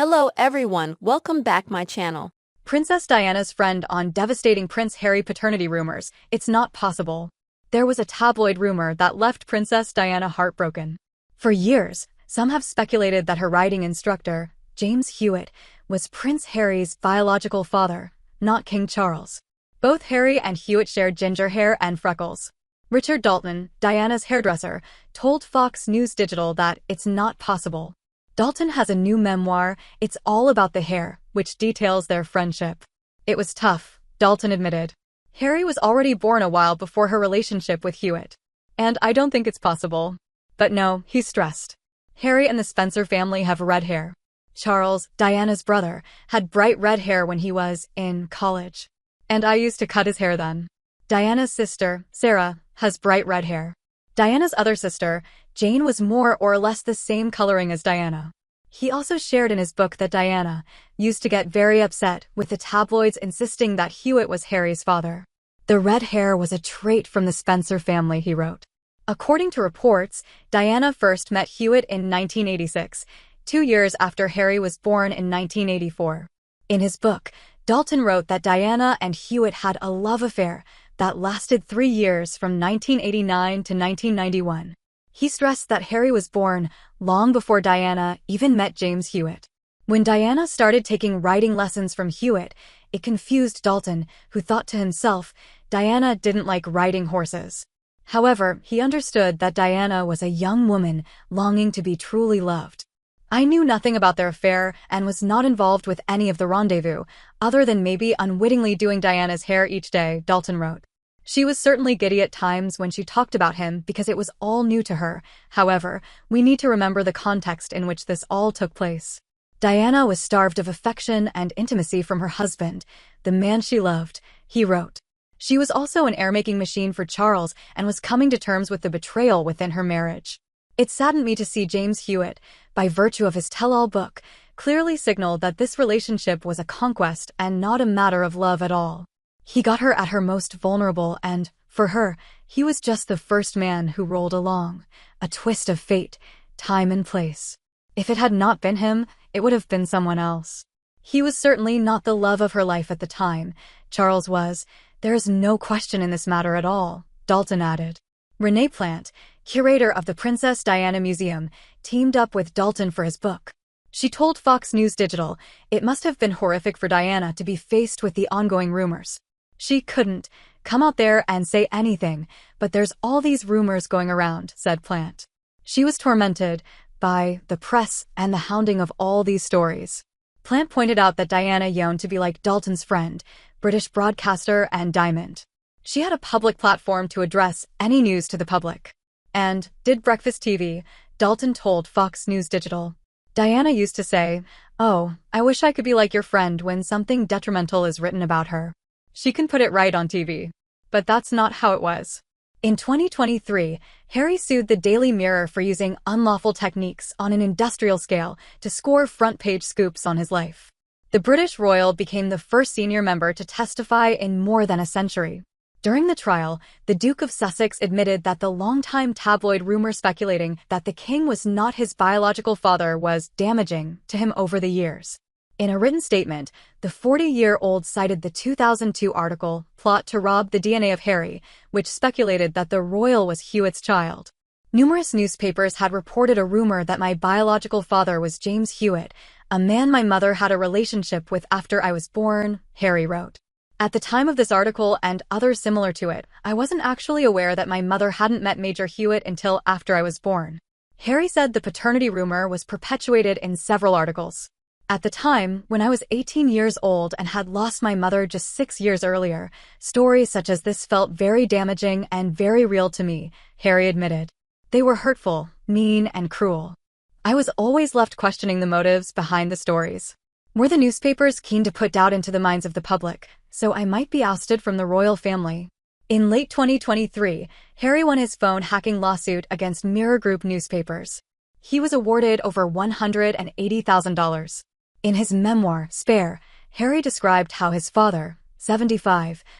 Hello everyone, welcome back my channel. Princess Diana's friend on devastating Prince Harry paternity rumors. It's not possible. There was a tabloid rumor that left Princess Diana heartbroken. For years, some have speculated that her riding instructor, James Hewitt, was Prince Harry's biological father, not King Charles. Both Harry and Hewitt shared ginger hair and freckles. Richard Dalton, Diana's hairdresser, told Fox News Digital that it's not possible. Dalton has a new memoir, It's All About the Hair, which details their friendship. It was tough, Dalton admitted. Harry was already born a while before her relationship with Hewitt. And I don't think it's possible. But no, he stressed. Harry and the Spencer family have red hair. Charles, Diana's brother, had bright red hair when he was in college. And I used to cut his hair then. Diana's sister, Sarah, has bright red hair. Diana's other sister, Jane, was more or less the same coloring as Diana. He also shared in his book that Diana used to get very upset with the tabloids insisting that Hewitt was Harry's father. The red hair was a trait from the Spencer family, he wrote. According to reports, Diana first met Hewitt in 1986, 2 years after Harry was born in 1984. In his book, Dalton wrote that Diana and Hewitt had a love affair that lasted 3 years from 1989 to 1991. He stressed that Harry was born long before Diana even met James Hewitt. When Diana started taking riding lessons from Hewitt, it confused Dalton, who thought to himself, Diana didn't like riding horses. However, he understood that Diana was a young woman longing to be truly loved. I knew nothing about their affair and was not involved with any of the rendezvous, other than maybe unwittingly doing Diana's hair each day, Dalton wrote. She was certainly giddy at times when she talked about him because it was all new to her. However, we need to remember the context in which this all took place. Diana was starved of affection and intimacy from her husband, the man she loved, he wrote. She was also an air-making machine for Charles and was coming to terms with the betrayal within her marriage. It saddened me to see James Hewitt, by virtue of his tell-all book, clearly signal that this relationship was a conquest and not a matter of love at all. He got her at her most vulnerable and, for her, he was just the first man who rolled along, a twist of fate, time and place. If it had not been him, it would have been someone else. He was certainly not the love of her life at the time. Charles was. There is no question in this matter at all, Dalton added. Renee Plant, curator of the Princess Diana Museum, teamed up with Dalton for his book. She told Fox News Digital it must have been horrific for Diana to be faced with the ongoing rumors. She couldn't come out there and say anything, but there's all these rumors going around, said Plant. She was tormented by the press and the hounding of all these stories. Plant pointed out that Diana yearned to be like Dalton's friend, British broadcaster and Diamond. She had a public platform to address any news to the public. And did breakfast TV, Dalton told Fox News Digital. Diana used to say, "Oh, I wish I could be like your friend," when something detrimental is written about her. She can put it right on TV. But that's not how it was. In 2023, Harry sued the Daily Mirror for using unlawful techniques on an industrial scale to score front-page scoops on his life. The British royal became the first senior member to testify in more than a century. During the trial, the Duke of Sussex admitted that the longtime tabloid rumor speculating that the king was not his biological father was damaging to him over the years. In a written statement, the 40-year-old cited the 2002 article, Plot to Rob the DNA of Harry, which speculated that the royal was Hewitt's child. Numerous newspapers had reported a rumor that my biological father was James Hewitt, a man my mother had a relationship with after I was born, Harry wrote. At the time of this article and others similar to it, I wasn't actually aware that my mother hadn't met Major Hewitt until after I was born. Harry said the paternity rumor was perpetuated in several articles. At the time, when I was 18 years old and had lost my mother just 6 years earlier, stories such as this felt very damaging and very real to me, Harry admitted. They were hurtful, mean, and cruel. I was always left questioning the motives behind the stories. Were the newspapers keen to put doubt into the minds of the public, so I might be ousted from the royal family? In late 2023, Harry won his phone hacking lawsuit against Mirror Group newspapers. He was awarded over $180,000. In his memoir, Spare, Harry described how his father, 75,